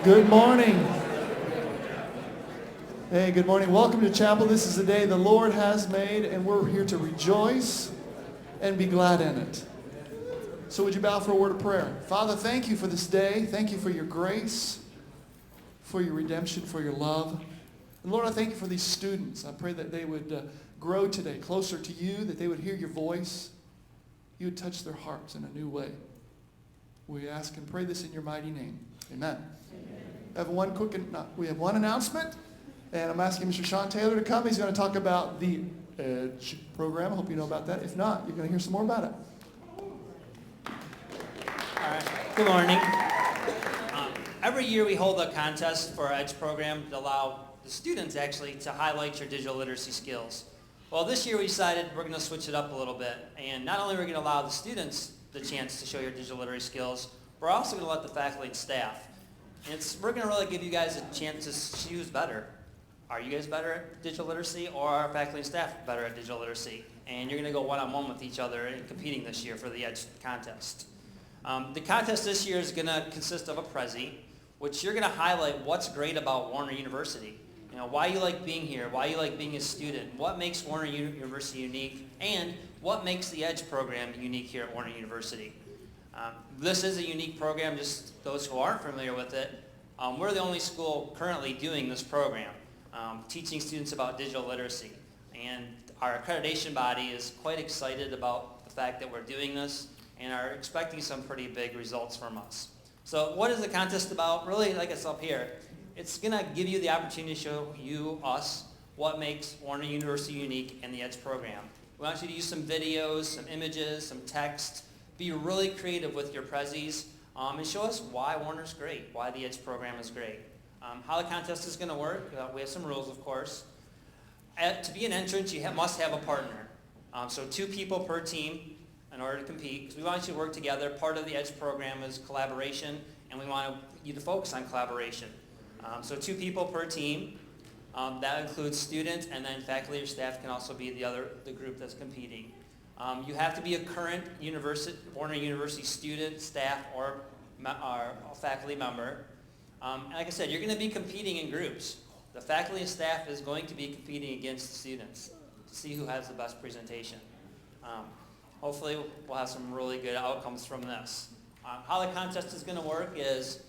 Good morning. Hey, good morning. Welcome to chapel. This is the day the Lord has made, and we're here to rejoice and be glad in it. So would you bow for a word of prayer? Father, thank you for this day. Thank you for your grace, for your redemption, for your love. And Lord, I thank you for these students. I pray that they would grow today closer to you, that they would hear your voice. You would touch their hearts in a new way. We ask and pray this in your mighty name. Amen. We have one announcement, and I'm asking Mr. Sean Taylor to come. He's going to talk about the EDGE program. I hope you know about that. If not, you're going to hear some more about it. All right. Good morning. Every year we hold a contest for our EDGE program to allow the students actually to highlight your digital literacy skills. Well, this year we decided we're going to switch it up a little bit, and not only are we going to allow the students the chance to show your digital literacy skills, we're also going to let the faculty and staff. We're going to really give you guys a chance to choose better. Are you guys better at digital literacy, or are faculty and staff better at digital literacy? And you're going to go one-on-one with each other in competing this year for the EDGE contest. The contest this year is going to consist of a Prezi, which you're going to highlight what's great about Warner University. You know, why you like being here, why you like being a student, what makes Warner University unique, and what makes the EDGE program unique here at Warner University. This is a unique program, just those who aren't familiar with it. We're the only school currently doing this program, teaching students about digital literacy. And our accreditation body is quite excited about the fact that we're doing this and are expecting some pretty big results from us. So what is the contest about? Really, like it's up here, it's going to give you the opportunity to show us, what makes Warner University unique in the EDGE program. We want you to use some videos, some images, some text, be really creative with your Prezis, and show us why Warner's great, why the EDGE program is great. How the contest is going to work, we have some rules, of course. To be an entrant, you must have a partner. So 2 people per team in order to compete, because we want you to work together. Part of the EDGE program is collaboration, and we want you to focus on collaboration. So 2 people per team. That includes students, and then faculty or staff can also be the group that's competing. You have to be a current Warner University student, staff, or faculty member. And like I said, you're going to be competing in groups. The faculty and staff is going to be competing against the students to see who has the best presentation. Hopefully we'll have some really good outcomes from this. How the contest is going to work is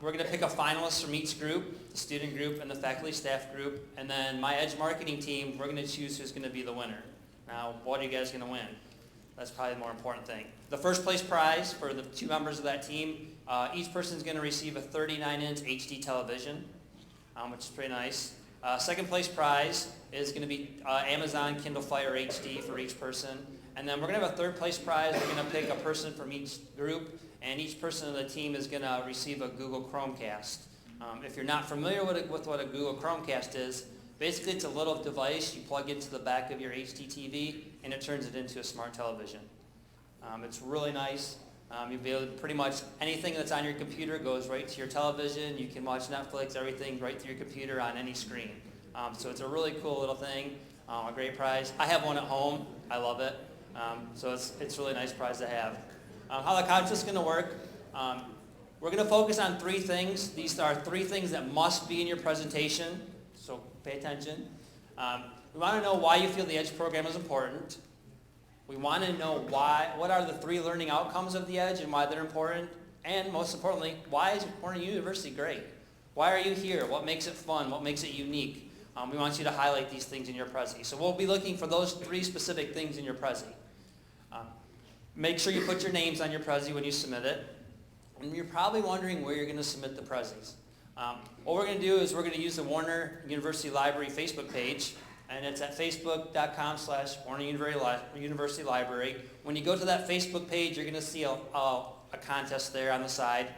we're going to pick a finalist from each group, the student group and the faculty staff group, and then my EDGE marketing team, we're going to choose who's going to be the winner. Now, what are you guys going to win? That's probably the more important thing. The first place prize for the 2 members of that team, each person is going to receive a 39-inch HD television, which is pretty nice. Second place prize is going to be Amazon Kindle Fire HD for each person. And then we're going to have a third place prize. We're going to pick a person from each group, and each person on the team is going to receive a Google Chromecast. If you're not familiar with what a Google Chromecast is, basically it's a little device you plug into the back of your HD TV, and it turns it into a smart television. It's really nice. You'll be able to pretty much anything that's on your computer goes right to your television. You can watch Netflix, everything right through your computer on any screen. So it's a really cool little thing, a great prize. I have one at home. I love it. So it's a really nice prize to have. How the contest is going to work, we're going to focus on 3 things. These are 3 things that must be in your presentation, so pay attention. We want to know why you feel the EDGE program is important. We want to know what are the 3 learning outcomes of the EDGE and why they're important. And most importantly, why is Warner University great? Why are you here? What makes it fun? What makes it unique? We want you to highlight these things in your Prezi. So we'll be looking for those 3 specific things in your Prezi. Make sure you put your names on your Prezi when you submit it. And you're probably wondering where you're going to submit the Prezis. What we're going to do is we're going to use the Warner University Library Facebook page, and it's at facebook.com/Warner University Library. When you go to that Facebook page, you're going to see a contest there on the side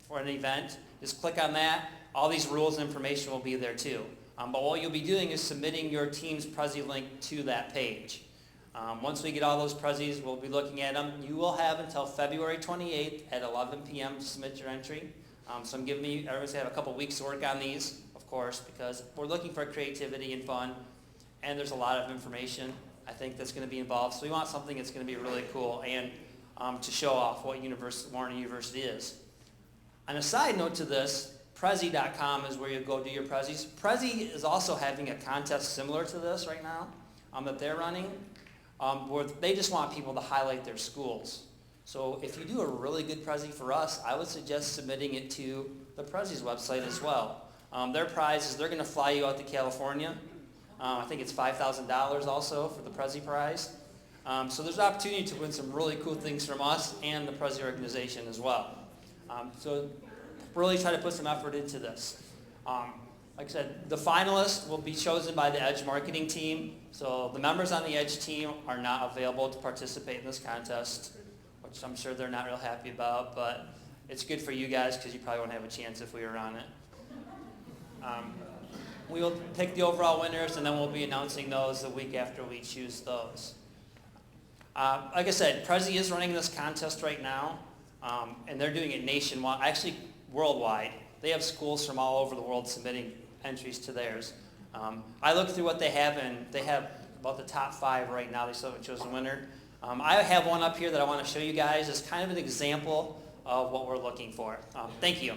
for an event. Just click on that. All these rules and information will be there too. But what you'll be doing is submitting your team's Prezi link to that page. Once we get all those Prezis, we'll be looking at them. You will have until February 28th at 11 p.m. to submit your entry. So I'm giving you, everyone's going to have a couple weeks to work on these, of course, because we're looking for creativity and fun, and there's a lot of information, I think, that's going to be involved. So we want something that's going to be really cool and to show off what Warner University is. On a side note to this, Prezi.com is where you go do your Prezis. Prezi is also having a contest similar to this right now that they're running, where they just want people to highlight their schools. So if you do a really good Prezi for us, I would suggest submitting it to the Prezi's website as well. Their prize is they're going to fly you out to California. I think it's $5,000 also for the Prezi prize. So there's an opportunity to win some really cool things from us and the Prezi organization as well. So really try to put some effort into this. Like I said, the finalists will be chosen by the Edge marketing team. So the members on the Edge team are not available to participate in this contest, which I'm sure they're not real happy about, but it's good for you guys because you probably won't have a chance if we were on it. We will pick the overall winners, and then we'll be announcing those the week after we choose those. Like I said, Prezi is running this contest right now, and they're doing it nationwide, actually worldwide. They have schools from all over the world submitting entries to theirs. I looked through what they have, and they have about the top 5 right now. They still haven't chosen a winner. I have one up here that I want to show you guys as kind of an example of what we're looking for. Thank you.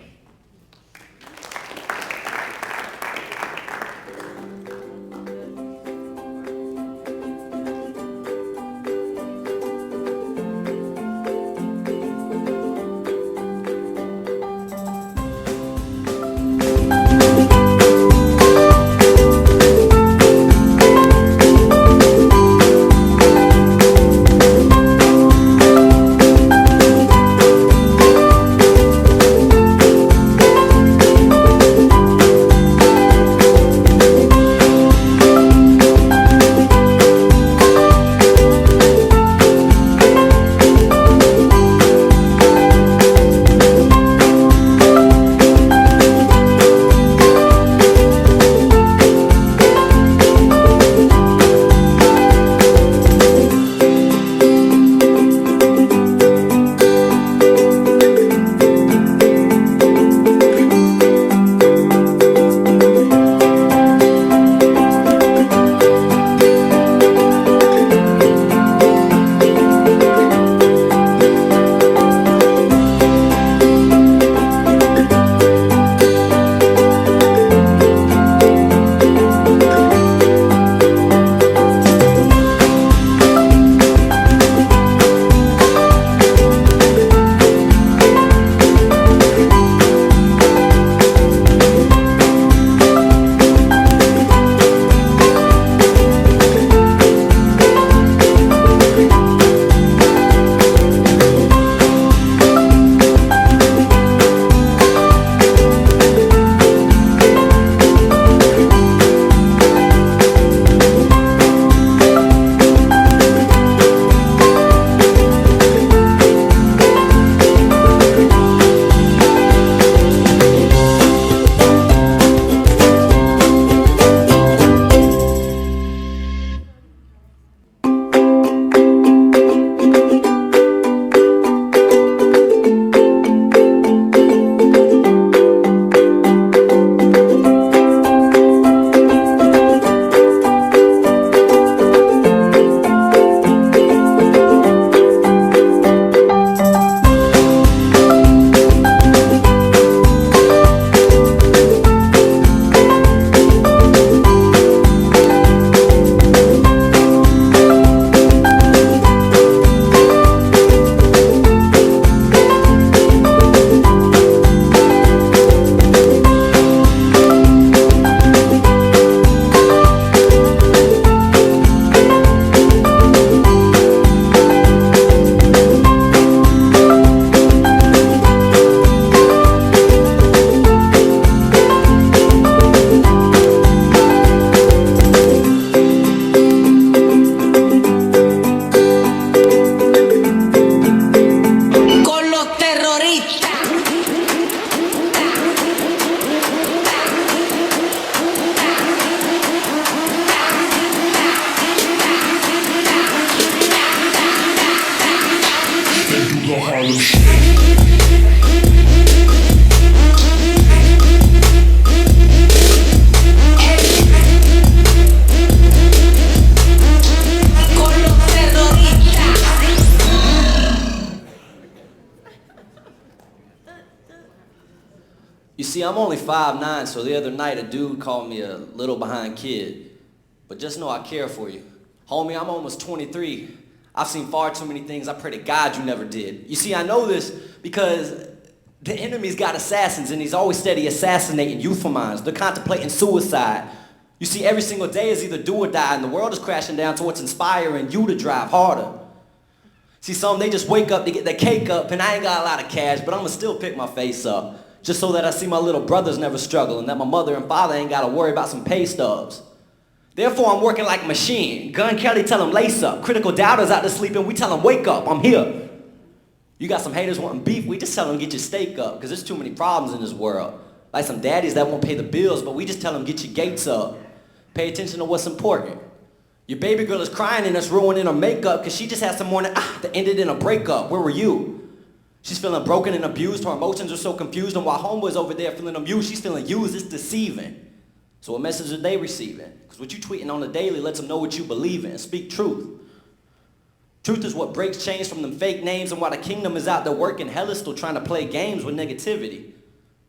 see, I'm only 5'9", so the other night a dude called me a little behind kid. But just know I care for you. Homie, I'm almost 23. I've seen far too many things I pray to God you never did. You see, I know this because the enemy's got assassins and he's always steady assassinating youth of mine. They're contemplating suicide. You see, every single day is either do or die, and the world is crashing down to what's inspiring you to drive harder. See, some, they just wake up to get their cake up, and I ain't got a lot of cash, but I'ma still pick my face up, just so that I see my little brothers never struggle, and that my mother and father ain't gotta worry about some pay stubs. Therefore, I'm working like a machine. Gun Kelly tell them lace up. Critical doubters out there sleeping, we tell them wake up, I'm here. You got some haters wanting beef, we just tell them get your steak up, because there's too many problems in this world. Like some daddies that won't pay the bills, but we just tell them get your gates up. Pay attention to what's important. Your baby girl is crying and it's ruining her makeup because she just had some morning that ended in a breakup. Where were you? She's feeling broken and abused. Her emotions are so confused, and while homeboy's over there feeling abused, she's feeling used. It's deceiving. So what message are they receiving? Because what you tweeting on the daily lets them know what you believe in. Speak truth. Truth is what breaks chains from them fake names, and while the kingdom is out there working, hell is still trying to play games with negativity.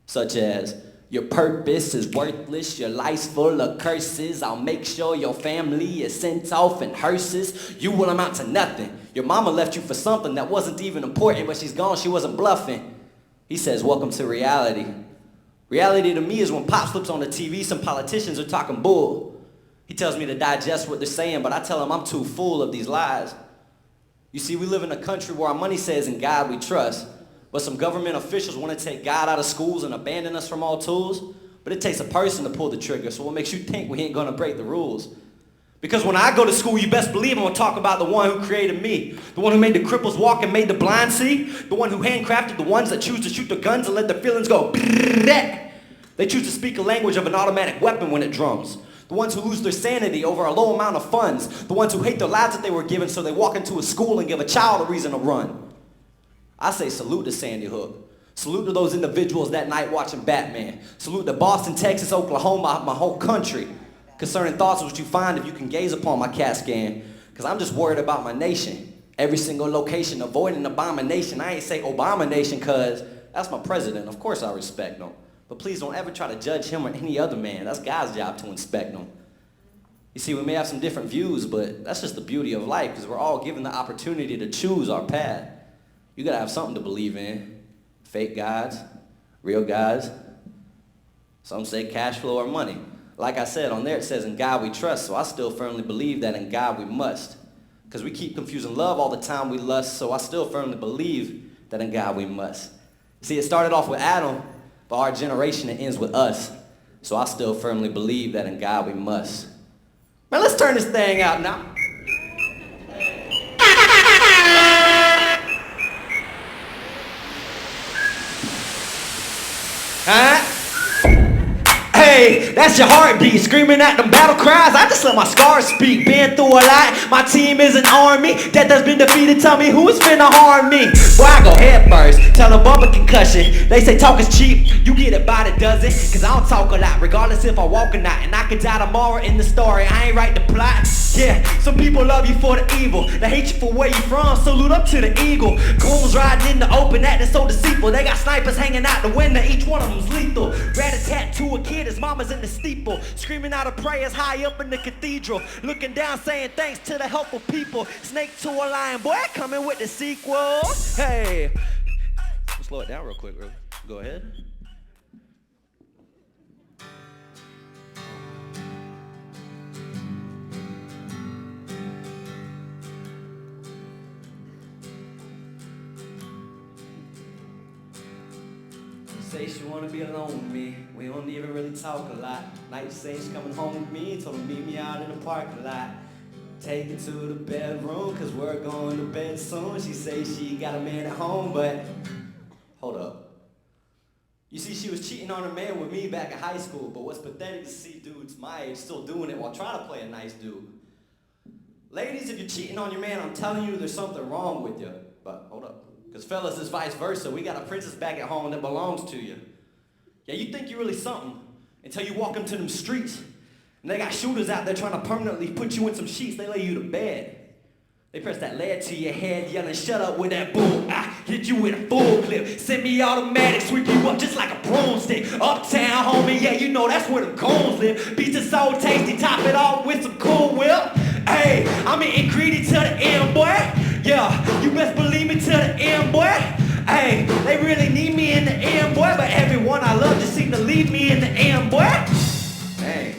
Such as, your purpose is worthless, your life's full of curses. I'll make sure your family is sent off in hearses. You will amount to nothing. Your mama left you for something that wasn't even important, but she's gone, she wasn't bluffing. He says, welcome to reality. Reality to me is when pop flips on the TV, some politicians are talking bull. He tells me to digest what they're saying, but I tell him I'm too full of these lies. You see, we live in a country where our money says in God we trust. But some government officials want to take God out of schools and abandon us from all tools. But it takes a person to pull the trigger, so what makes you think we ain't going to break the rules? Because when I go to school, you best believe I'm going to talk about the one who created me. The one who made the cripples walk and made the blind see. The one who handcrafted the ones that choose to shoot the guns and let their feelings go. They choose to speak a language of an automatic weapon when it drums. The ones who lose their sanity over a low amount of funds. The ones who hate the lives that they were given, so they walk into a school and give a child a reason to run. I say salute to Sandy Hook. Salute to those individuals that night watching Batman. Salute to Boston, Texas, Oklahoma, my whole country. Concerning thoughts is what you find if you can gaze upon my CAT scan. Because I'm just worried about my nation. Every single location, avoiding abomination. I ain't say Obama nation because that's my president. Of course I respect him. But please don't ever try to judge him or any other man. That's God's job to inspect them. You see, we may have some different views, but that's just the beauty of life because we're all given the opportunity to choose our path. You gotta have something to believe in. Fake gods, real gods. Some say cash flow or money. Like I said, on there it says in God we trust, so I still firmly believe that in God we must. Because we keep confusing love all the time we lust, so I still firmly believe that in God we must. See, it started off with Adam, but our generation, it ends with us. So I still firmly believe that in God we must. Man, let's turn this thing out now. Huh? Hey, that's your heartbeat, screaming at them battle cries. I just let my scars speak, been through a lot. My team is an army, death has been defeated. Tell me who is finna harm me. Boy, I go head first, tell them bump a concussion. They say talk is cheap, you get it by the dozen. Cause I don't talk a lot, regardless if I walk or not. And I could die tomorrow in the story, I ain't write the plot. Yeah, some people love you for the evil, they hate you for where you from, salute up to the eagle. Goons riding in the open, acting so deceitful. They got snipers hanging out the window, each one of them's lethal. Rat-a-tat-to a kid, his mama's in the steeple, screaming out her prayers high up in the cathedral, looking down saying thanks to the helpful people. Snake to a lion, boy, coming with the sequel. Hey, slow it down real quick, go ahead. Say she wanna be alone with me. We don't even really talk a lot. Night say she's coming home with me. Told her meet me out in the parking lot. Take her to the bedroom, cause we're going to bed soon. She say she got a man at home, but hold up. You see, she was cheating on her man with me back in high school, but what's pathetic to see dudes my age still doing it while trying to play a nice dude. Ladies, if you're cheating on your man, I'm telling you there's something wrong with you. But hold up. Because fellas, it's vice versa. We got a princess back at home that belongs to you. Yeah, you think you're really something until you walk into them streets and they got shooters out there trying to permanently put you in some sheets. They lay you to bed. They press that lead to your head, yelling, shut up with that bull. I hit you with a full clip. Semi-automatic, sweep you up just like a broomstick. Uptown, homie, yeah, you know that's where the goons live. Pizza so tasty, top it off with some Cool Whip. Hey, I'm an ingredient to the end, boy. Yeah, you best believe me to the end, boy. Hey, they really need me in the end, boy. But everyone I love just seem to leave me in the end, boy. Hey,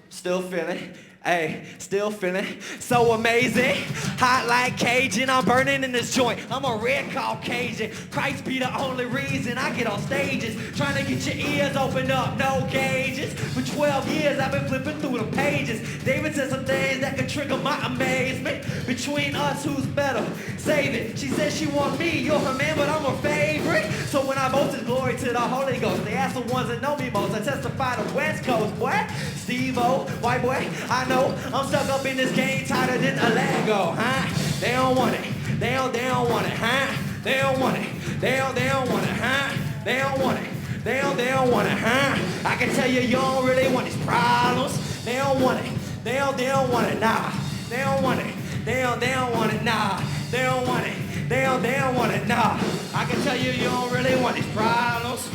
still feeling. Hey, still feeling so amazing. Hot like Cajun, I'm burning in this joint. I'm a red Caucasian. Christ be the only reason I get on stages. Trying to get your ears opened up, no gauges. For 12 years I've been flipping through the pages. David said some things that could trigger my amazement. Between us, who's better? Save it. She said she want me, you're her man, but I'm her favorite. So when I boast his glory to the Holy Ghost, they ask the ones that know me most. I testify the West Coast, boy. Steve-O, white boy, I know I'm stuck up in this game tighter than a Lego, huh? They don't want it. They don't want it, huh? They don't want it. They don't want it, huh? They don't want it. They don't want it, huh? I can tell you don't really want these problems. They don't want it. They don't want it, nah. They don't want it. They don't want it, nah. They don't want it. They don't want it, nah. I can tell you don't really want these problems.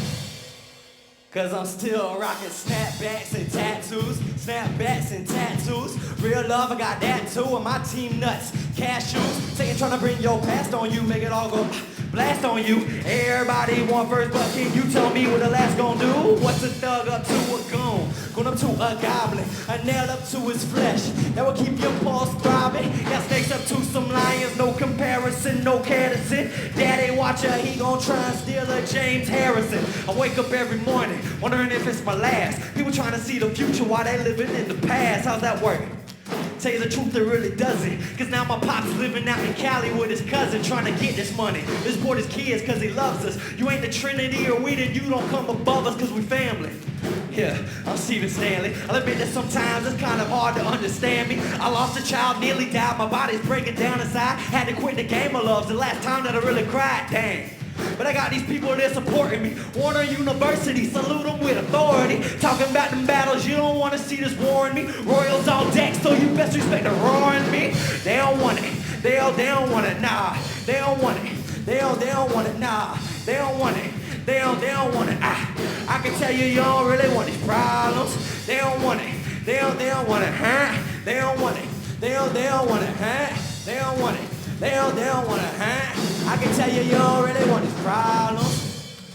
Cause I'm still rocking snapbacks and tattoos. Snapbacks and tattoos. Real love, I got that too. And my team nuts. Cashews. Saying trying to bring your past on you. Make it all go blast on you. Everybody want first, but can you tell me what the last gon' do? What's a thug up to a goon? Going up to a goblin. A nail up to his flesh. That will keep your pulse throbbing. Got snakes up to some lions. No comparison, no Cadison. Daddy watcher, he gon' try and steal a James Harrison. I wake up every morning wondering if it's my last. People trying to see the future while they living in the past. How's that working? Tell you the truth, it really doesn't. Cause now my pop's living out in Cali with his cousin trying to get this money. This support his kids cause he loves us. You ain't the Trinity or we, then you don't come above us cause we family. Yeah, I'm Stephen Stanley. I'll admit that sometimes it's kind of hard to understand me. I lost a child, nearly died, my body's breaking down inside. Had to quit the game of love, the last time that I really cried, dang. But I got these people that supporting me. Warner University, salute them with authority. Talking about them battles, you don't want to see this war in me. Royals on deck, so you best respect the roar in me. They don't want it, they don't want it, nah. They don't want it, they don't want it, nah. They don't want it, they don't want it, I can tell you don't really want these problems. They don't want it, they don't want it, huh? They don't want it, they don't want it, huh? They don't want it. They don't want to, huh? I can tell you don't really want these problems.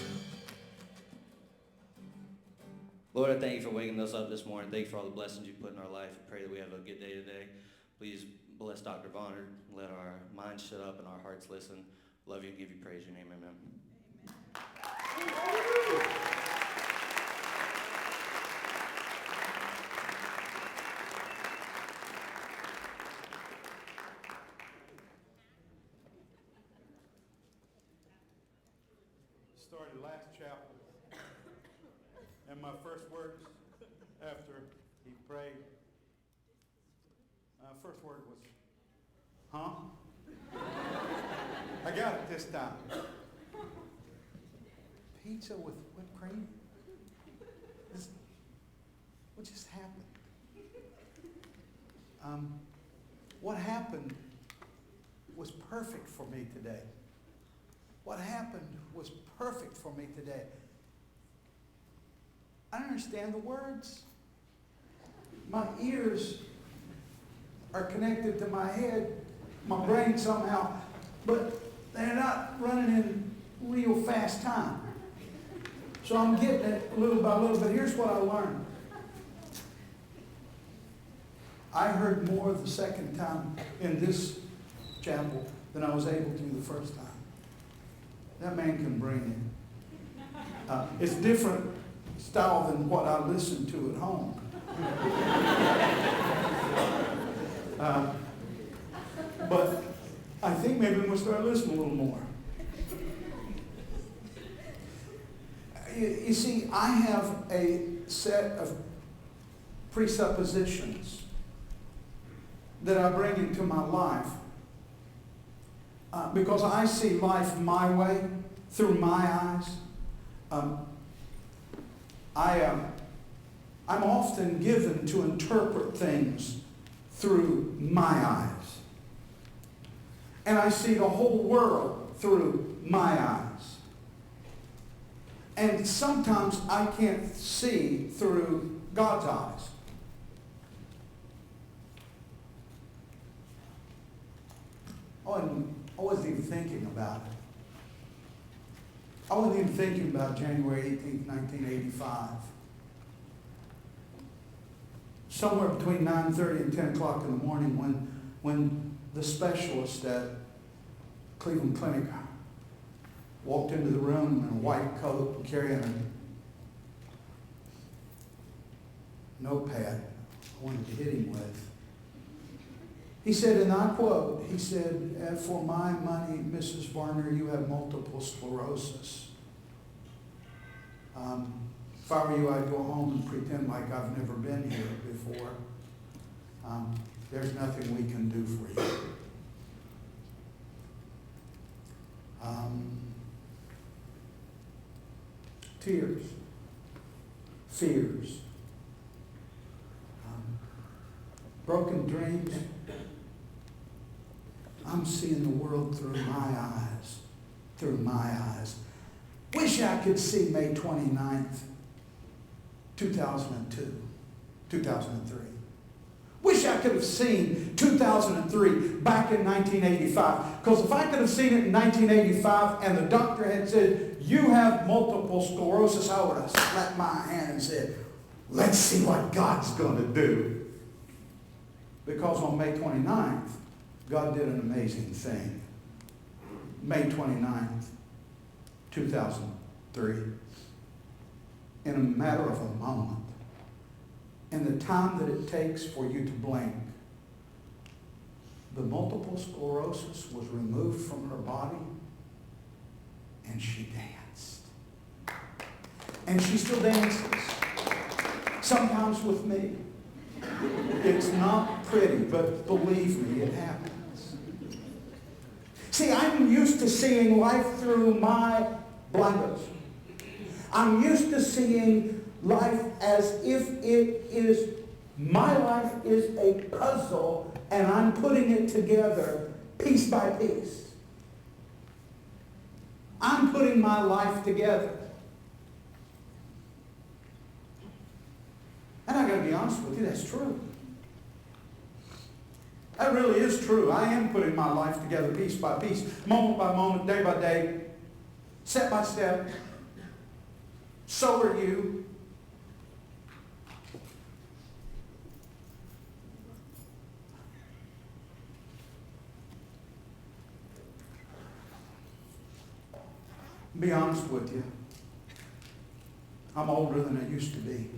Lord, I thank you for waking us up this morning. Thank you for all the blessings you put in our life. I pray that we have a good day today. Please bless Dr. Varner. Let our minds shut up and our hearts listen. Love you and give you praise. In your name, amen. Started last chapel, and my first words after he prayed, first word was, huh? I got it this time. Pizza with whipped cream? What just happened? What happened was perfect for me today. What happened was perfect for me today. I don't understand the words. My ears are connected to my head, my brain somehow, but they're not running in real fast time. So I'm getting it little by little, but here's what I learned. I heard more the second time in this chapel than I was able to the first time. That man can bring it. It's different style than what I listen to at home. But I think maybe we'll start listening a little more. You see, I have a set of presuppositions that I bring into my life because I see life my way, through my eyes. I'm often given to interpret things through my eyes. and I see the whole world through my eyes. And sometimes I can't see through God's eyes. I wasn't even thinking about it. I wasn't even thinking about January 18th, 1985. Somewhere between 9:30 and 10 o'clock in the morning when the specialist at Cleveland Clinic walked into the room in a white coat and carrying a notepad I wanted to hit him with. He said, and I quote, he said, "For my money, Mrs. Varner, you have multiple sclerosis. If I were you, I'd go home and pretend like I've never been here before. There's nothing we can do for you." Tears, fears, broken dreams. I'm seeing the world through my eyes, through my eyes. Wish I could see May 29th, 2002, 2003. Wish I could have seen 2003 back in 1985. Because if I could have seen it in 1985 and the doctor had said, "You have multiple sclerosis," I would have slapped my hand and said, "Let's see what God's going to do." Because on May 29th, God did an amazing thing. May 29th, 2003. In a matter of a moment, in the time that it takes for you to blink, the multiple sclerosis was removed from her body and she danced. And she still dances. Sometimes with me. It's not pretty, but believe me, it happens. See, I'm used to seeing life through my blinders. I'm used to seeing life as if my life is a puzzle and I'm putting it together piece by piece. I'm putting my life together. And I got to be honest with you, that's true. That really is true. I am putting my life together piece by piece, moment by moment, day by day, step by step. So are you. Be honest with you. I'm older than I used to be.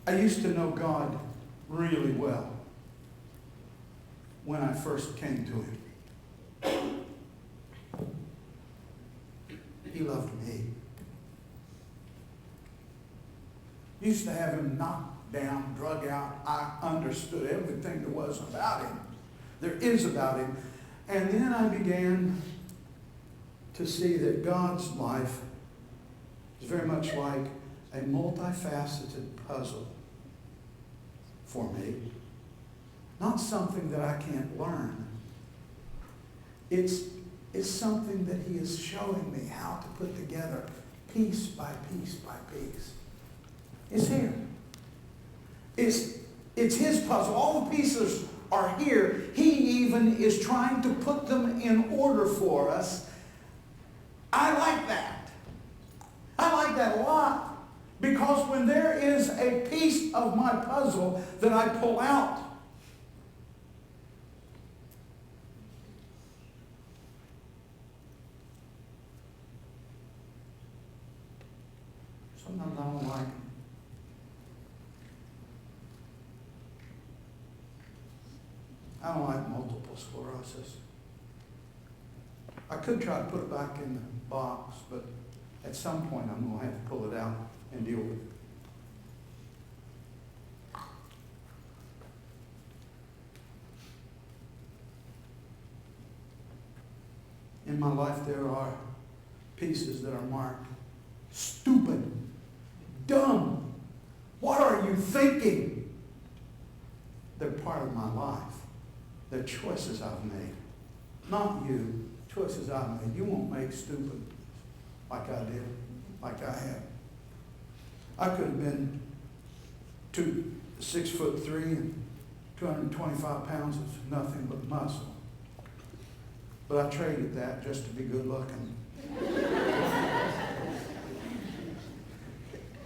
I used to know God really well when I first came to Him. He loved me. Used to have Him knocked down, drug out. I understood everything there was about Him. There is about Him. And then I began to see that God's life is very much like a multifaceted puzzle for me. Not something that I can't learn. It's something that He is showing me how to put together piece by piece by piece. It's here. It's His puzzle. All the pieces are here. He even is trying to put them in order for us. I like that. I like that a lot. Because when there is a piece of my puzzle that I pull out, sometimes I don't like them. I don't like multiple sclerosis. I could try to put it back in the box, but at some point I'm going to have to pull it out and deal with it. In my life there are pieces that are marked stupid, dumb. What are you thinking? They're part of my life. the choices I've made. Not you, choices I've made. You won't make stupid like I did, like I have. I could have been 6'3" and 225 pounds of nothing but muscle. But I traded that just to be good looking.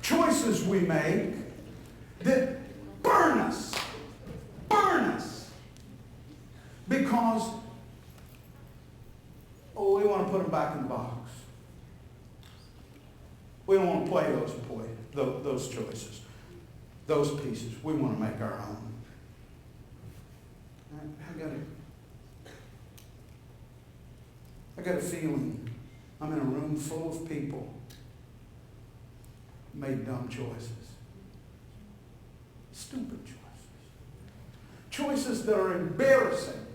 Choices we make that burn us. Because, we want to put them back in the box. We don't want to play those choices, those pieces. We want to make our own. I got a feeling I'm in a room full of people who made dumb choices. Stupid choices. Choices that are embarrassing.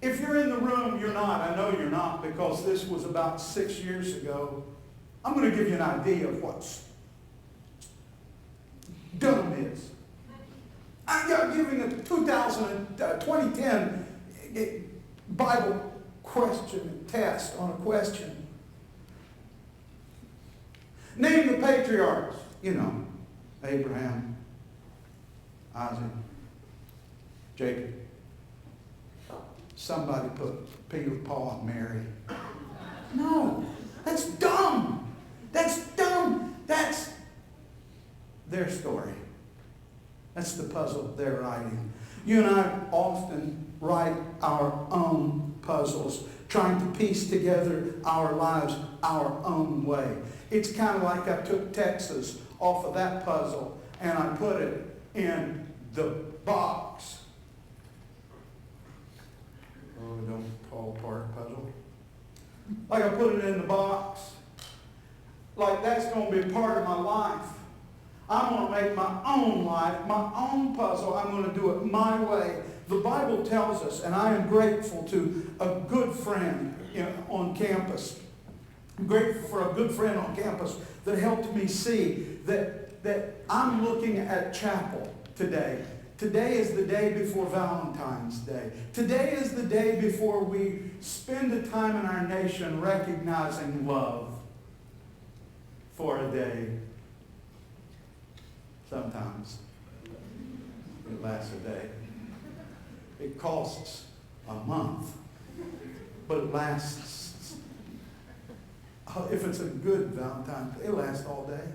If you're in the room, you're not. I know you're not, because this was about 6 years ago. I'm going to give you an idea of what's dumb is. I'm giving a 2010 Bible question test on a question. Name the patriarchs. Abraham, Isaac, Jacob. Somebody put Peter, Paul, and Mary. No, that's dumb. That's dumb. That's their story. That's the puzzle they're writing. You and I often write our own puzzles, trying to piece together our lives our own way. It's kind of like I took Texas off of that puzzle and I put it in the box. Oh, don't fall apart puzzle. Like I put it in the box. Like that's going to be part of my life. I'm going to make my own life, my own puzzle. I'm going to do it my way. The Bible tells us, and I am grateful to a good friend on campus. I'm grateful for a good friend on campus that helped me see that I'm looking at chapel today. Today is the day before Valentine's Day. Today is the day before we spend a time in our nation recognizing love for a day. Sometimes it lasts a day. It costs a month, but it lasts. If it's a good Valentine's Day, it lasts all day.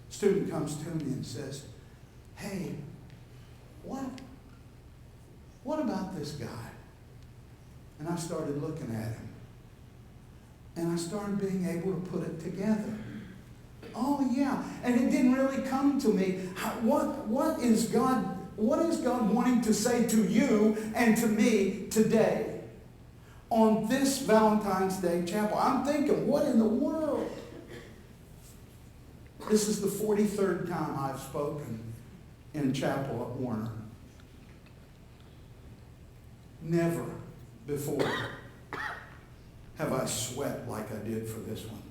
Student comes to me and says, "Hey, what about this guy?" And I started looking at him. And I started being able to put it together. Oh yeah, and it didn't really come to me. What is God wanting to say to you and to me today on this Valentine's Day chapel? I'm thinking, what in the world? This is the 43rd time I've spoken in chapel at Varner. Never before have I sweat like I did for this one.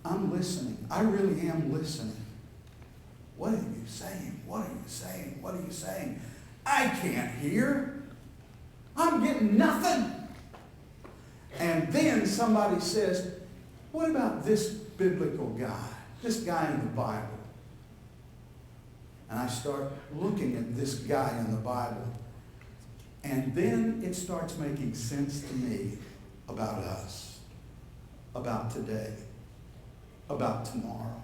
I'm listening. I really am listening. What are you saying? What are you saying? What are you saying? I can't hear. I'm getting nothing. And then somebody says, what about this biblical guy? This guy in the Bible? And I start looking at this guy in the Bible. And then it starts making sense to me about us, about today, about tomorrow.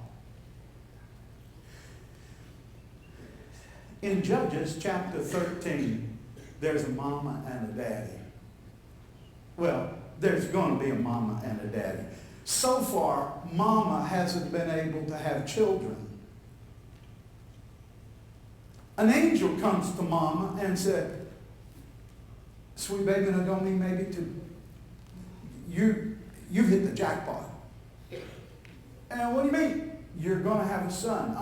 In Judges chapter 13, there's a mama and a daddy. Well, there's going to be a mama and a daddy. So far, mama hasn't been able to have children. An angel comes to mama and said, "Sweet baby, and I don't mean maybe to, you've hit the jackpot." And what do you mean? You're going to have a son.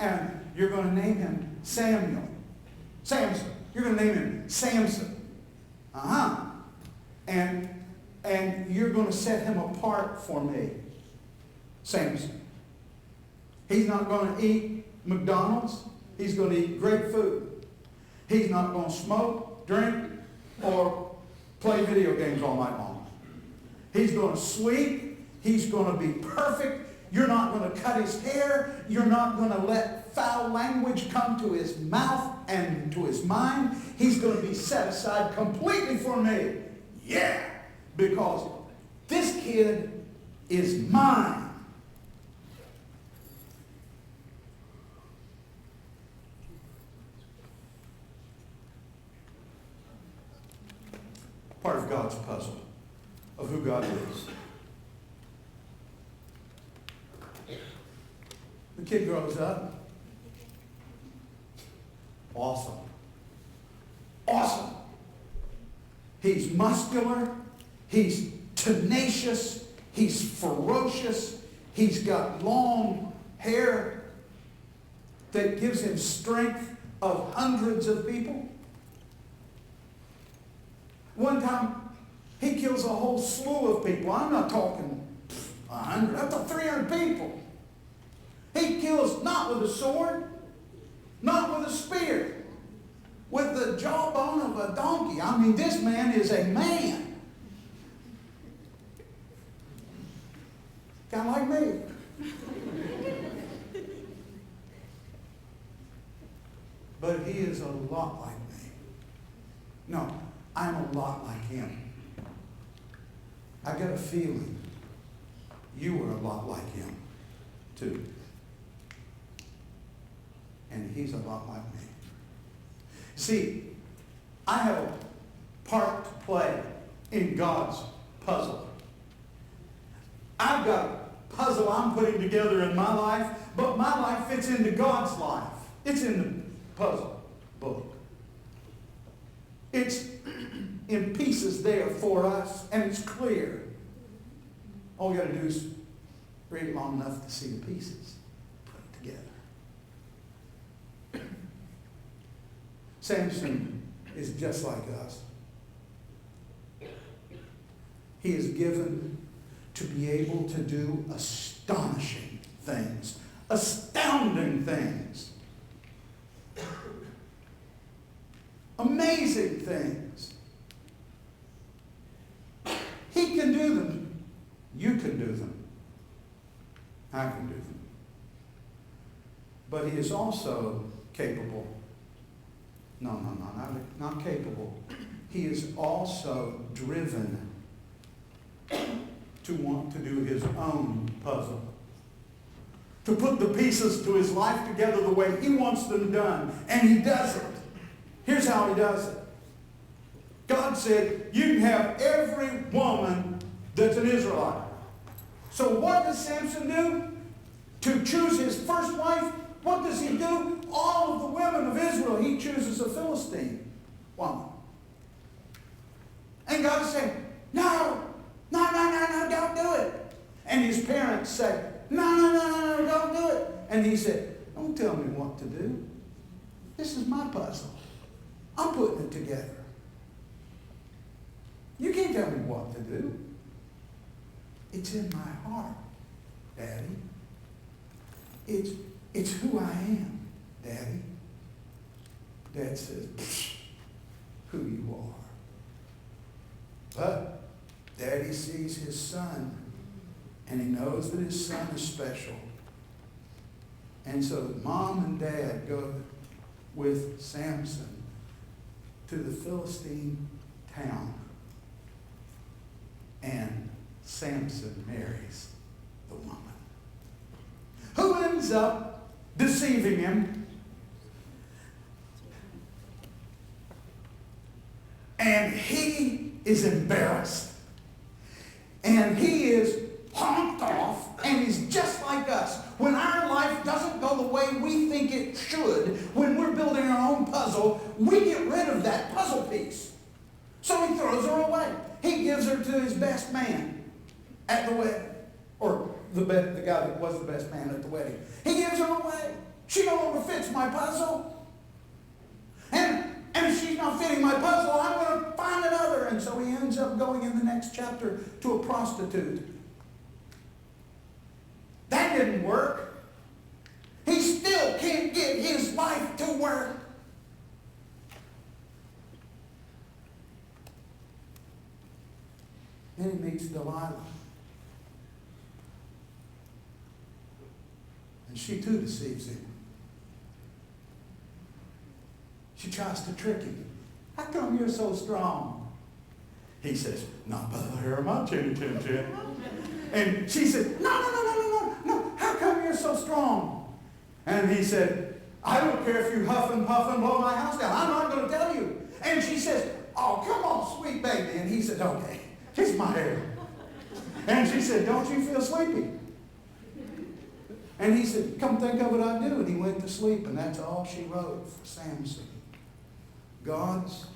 And you're going to name him Samson. You're going to name him Samson. And you're going to set him apart for me. Samson. He's not going to eat McDonald's. He's going to eat great food. He's not going to smoke, drink, or play video games all night long. He's going to sleep. He's going to be perfect. You're not going to cut his hair. You're not going to let foul language come to his mouth and to his mind. He's going to be set aside completely for me. Yeah, because this kid is mine. Part of God's puzzle of who God is. The kid grows up. Awesome. Awesome. He's muscular. He's tenacious. He's ferocious. He's got long hair that gives him strength of hundreds of people. One time, he kills a whole slew of people. I'm not talking 100, up to 300 people. He kills not with a sword, not with a spear, with the jawbone of a donkey. I mean, this man is a man. Kind of like me. But he is a lot like me. No, I'm a lot like him. I get a feeling you were a lot like him, too. And he's a lot like me. See, I have a part to play in God's puzzle. I've got a puzzle I'm putting together in my life, but my life fits into God's life. It's in the puzzle book. It's in pieces there for us, and it's clear. All you got to do is read it long enough to see the pieces. Put it together. Samson is just like us. He is given to be able to do astonishing things, astounding things, amazing things. He can do them. You can do them. I can do them. But he is also capable. No, not capable. He is also driven to want to do his own puzzle. To put the pieces to his life together the way he wants them done. And he does it. Here's how he does it. God said, you can have every woman that's an Israelite. So what does Samson do? To choose his first wife, what does he do? All of the women of Israel, he chooses a Philistine woman. And God said, no, don't do it. And his parents say, no, don't do it. And he said, don't tell me what to do. This is my puzzle. I'm putting it together. You can't tell me what to do. It's in my heart, Daddy. It's who I am, Daddy. Dad says, who you are. But Daddy sees his son, and he knows that his son is special. And so Mom and Dad go with Samson to the Philistine town. And Samson marries the woman, who ends up deceiving him. And he is embarrassed. And he is honked off, and he's just like us. When our life doesn't go the way we think it should, when we're building our own puzzle, we get rid of that puzzle piece. So he throws her away. He gives her to his best man at the wedding. Or the guy that was the best man at the wedding. He gives her away. She no longer fits my puzzle. And if she's not fitting my puzzle, I'm going to find another. And so he ends up going in the next chapter to a prostitute. That didn't work. He still can't get his life to work. Then he meets Delilah. And she too deceives him. She tries to trick him. How come you're so strong? He says, not by the hair of my chinny chin chin. And she said, no. How come you're so strong? And he said, I don't care if you huff and puff and blow my house down. I'm not going to tell you. And she says, oh, come on, sweet baby. And he said, okay, kiss my hair. And she said, don't you feel sleepy? And he said, come think of it, I do. And he went to sleep, and that's all she wrote for Samson. God's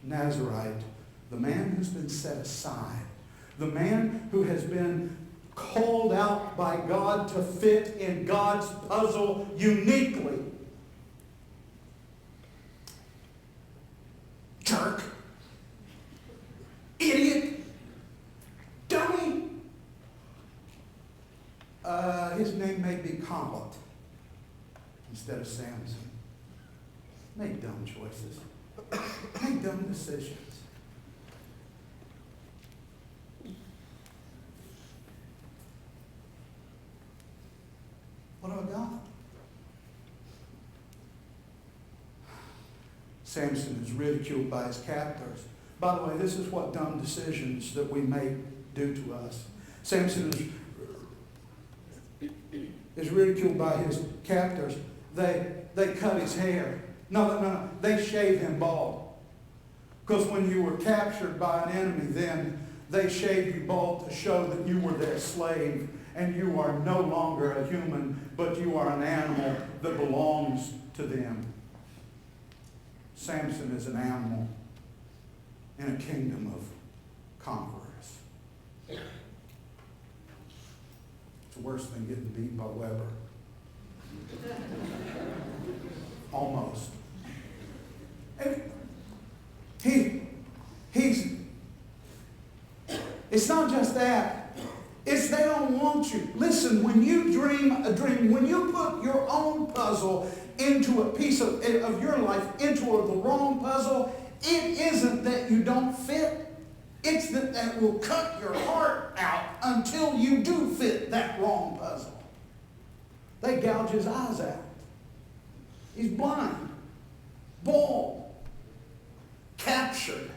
Nazarite, the man who's been set aside, the man who has been called out by God to fit in God's puzzle uniquely. Jerk. Idiot. Dummy. His name may be Collet instead of Samson. Make dumb choices. Make dumb decisions. What have I got? Samson is ridiculed by his captors. By the way, this is what dumb decisions that we make do to us. Samson is ridiculed by his captors. They cut his hair. No. They shave him bald. Because when you were captured by an enemy, then they shaved you bald to show that you were their slave and you are no longer a human, but you are an animal that belongs to them. Samson is an animal in a kingdom of conquerors. It's worse than getting beat by Weber. Almost. And it's not just that. It's they don't want you. Listen, when you dream a dream, when you put your own puzzle into a piece of your life, into the wrong puzzle, it isn't that you don't fit. It's that will cut your heart out until you do fit that wrong puzzle. They gouge his eyes out. He's blind, bald, captured.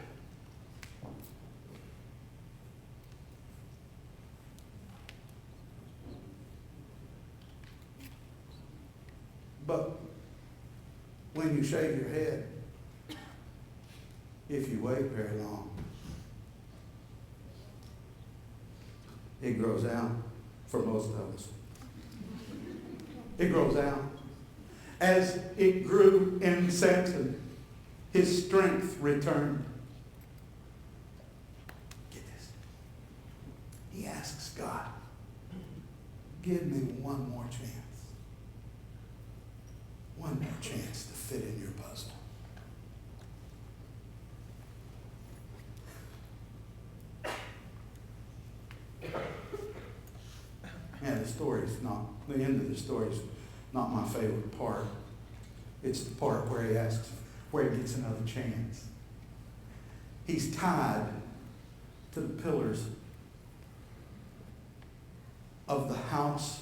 But when you shave your head, if you wait very long, it grows out for most of us. It grows out. As it grew in Samson, his strength returned. Get this. He asks God, give me one more chance. One more chance to fit in your puzzle. Yeah, the end of the story is not my favorite part. It's the part where he gets another chance. He's tied to the pillars of the house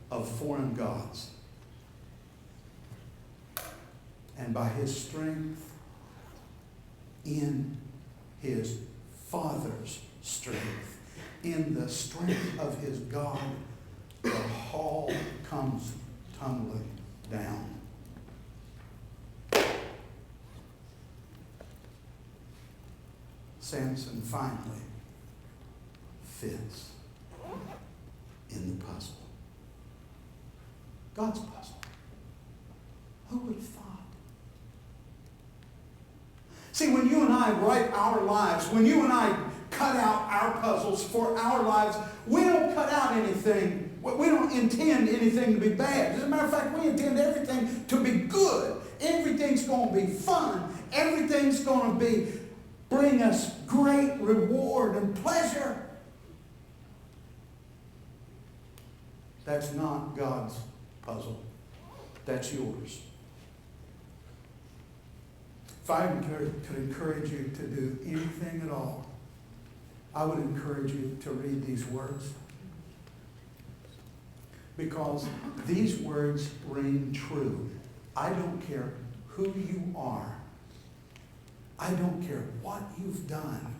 of foreign gods. And by his strength, in his Father's strength, in the strength of his God, the hall comes tumbling down. Samson finally fits in the puzzle. God's puzzle. Who would have thought? See, when you and I write our lives, when you and I cut out our puzzles for our lives, we don't cut out anything. We don't intend anything to be bad. As a matter of fact, we intend everything to be good. Everything's going to be fun. Everything's going to bring us great reward and pleasure. That's not God's puzzle. That's yours. If I could encourage you to do anything at all, I would encourage you to read these words. Because these words ring true. I don't care who you are. I don't care what you've done.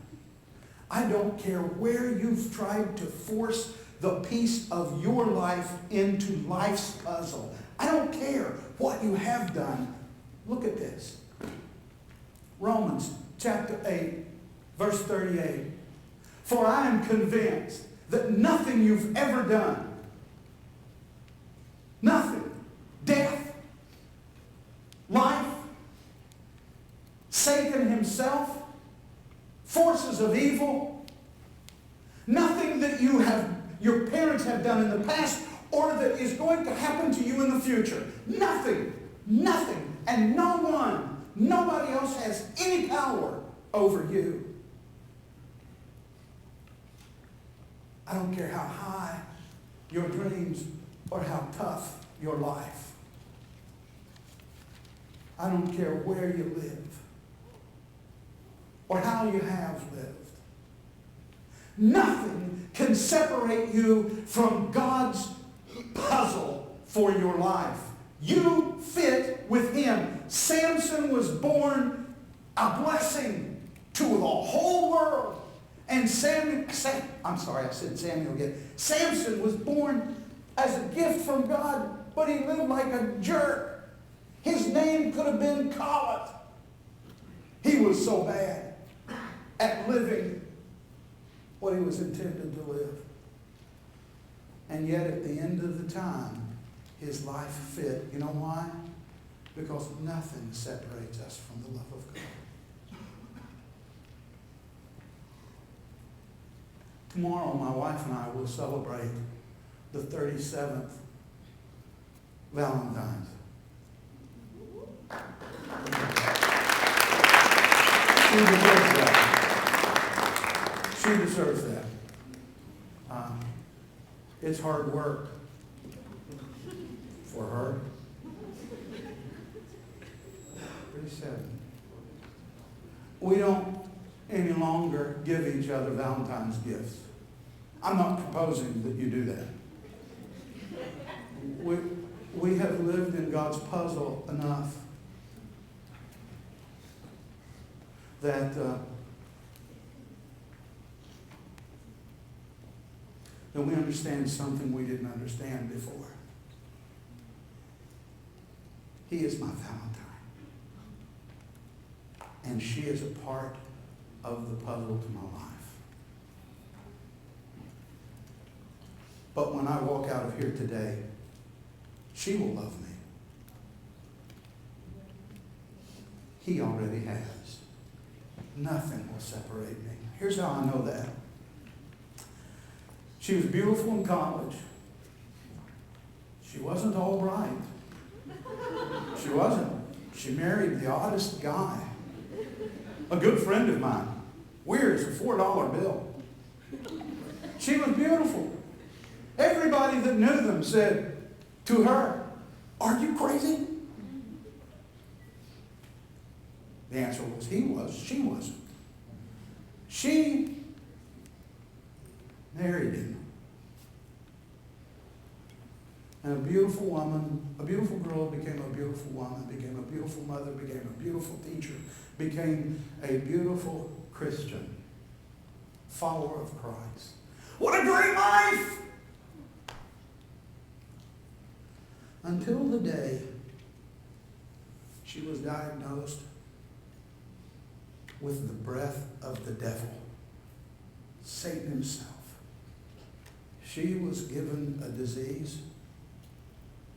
I don't care where you've tried to force the piece of your life into life's puzzle. I don't care what you have done. Look at this. Romans chapter 8, verse 38. For I am convinced that nothing you've ever done, nothing, death, life, Satan himself, forces of evil, nothing that your parents have done in the past or that is going to happen to you in the future. Nothing, and no one, nobody else has any power over you. I don't care how high your dreams or how tough your life. I don't care where you live or how you have lived. Nothing can separate you from God's puzzle for your life. You fit with Him. Samson was born a blessing to the whole world. And Samuel again. Samson was born as a gift from God, but he lived like a jerk. His name could have been Collet. He was so bad at living what he was intended to live. And yet at the end of the time, his life fit. You know why? Because nothing separates us from the love of God. Tomorrow, my wife and I will celebrate the 37th Valentine's. She deserves that. She deserves that. It's hard work for her. 37. We don't any longer give each other Valentine's gifts. I'm not proposing that you do that. We have lived in God's puzzle enough that we understand something we didn't understand before. He is my Valentine. And she is a part of the puzzle to my life. But when I walk out of here today, she will love me. He already has. Nothing will separate me. Here's how I know that. She was beautiful in college. She wasn't all bright. She wasn't. She married the oddest guy. A good friend of mine. Weird as a $4 bill. She was beautiful. Everybody that knew them said to her, "Are you crazy?" The answer was he was. She wasn't. She married him. And a beautiful woman, a beautiful girl became a beautiful woman, became a beautiful mother, became a beautiful teacher, became a beautiful Christian, follower of Christ. What a great life! Until the day she was diagnosed with the breath of the devil, Satan himself. She was given a disease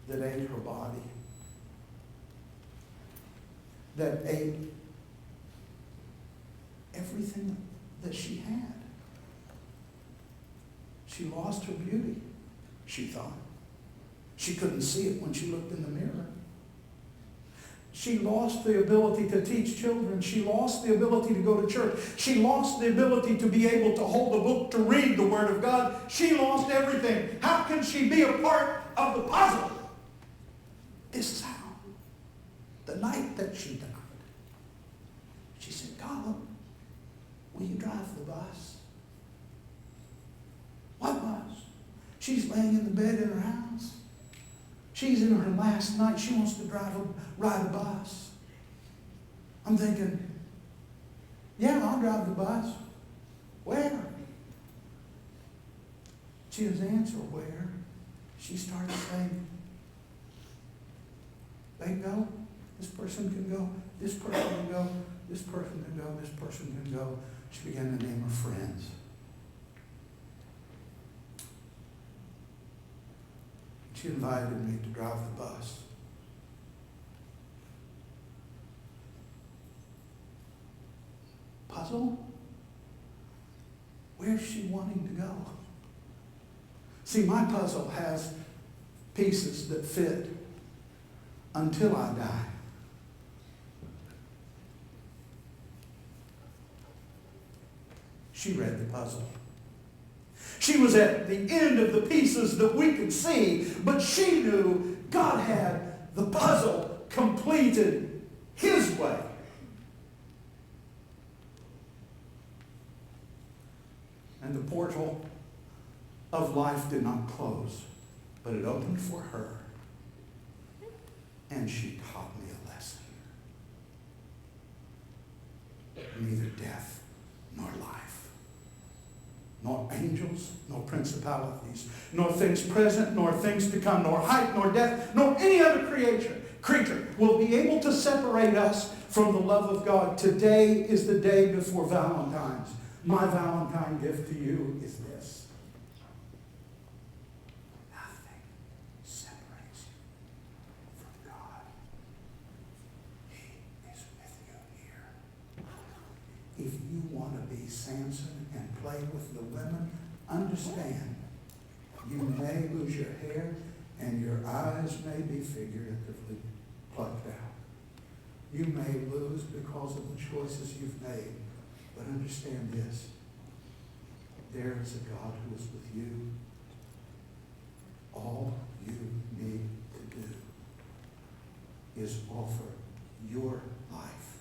that ate her body, that ate everything that she had. She lost her beauty, she thought. She couldn't see it when she looked in the mirror. She lost the ability to teach children. She lost the ability to go to church. She lost the ability to be able to hold a book to read the Word of God. She lost everything. How can she be a part of the puzzle? This is how. The night that she died, she said, God, will you drive the bus? What bus? She's laying in the bed in her house. She's in her last night. She wants to ride a bus. I'm thinking, yeah, I'll drive the bus. Where? She doesn't answer where. She started saying, they go. This person can go. This person can go. This person can go. This person can go. She began to name her friends. She invited me to drive the bus. Puzzle? Where's she wanting to go? See, my puzzle has pieces that fit until I die. She read the puzzle. She was at the end of the pieces that we could see, but she knew God had the puzzle completed His way. And the portal of life did not close, but it opened for her, and she taught me a lesson. Neither death nor life, nor angels, nor principalities, nor things present, nor things to come, nor height, nor depth, nor any other creature will be able to separate us from the love of God. Today is the day before Valentine's. My Valentine gift to you is this. Nothing separates you from God. He is with you here. If you want to be Samson and play with the women, understand, you may lose your hair and your eyes may be figuratively plucked out. You may lose because of the choices you've made, but understand this. There is a God who is with you. All you need to do is offer your life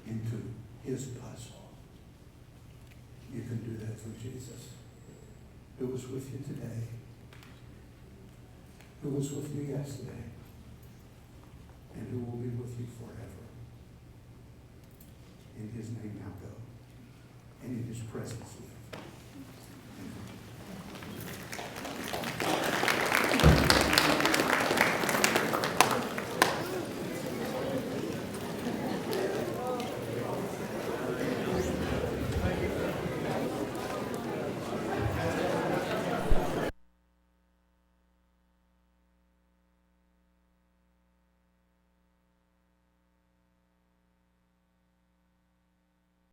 into His puzzle. You can do that through Jesus, who was with you today, who was with you yesterday, and who will be with you forever. In His name now go, and in His presence live.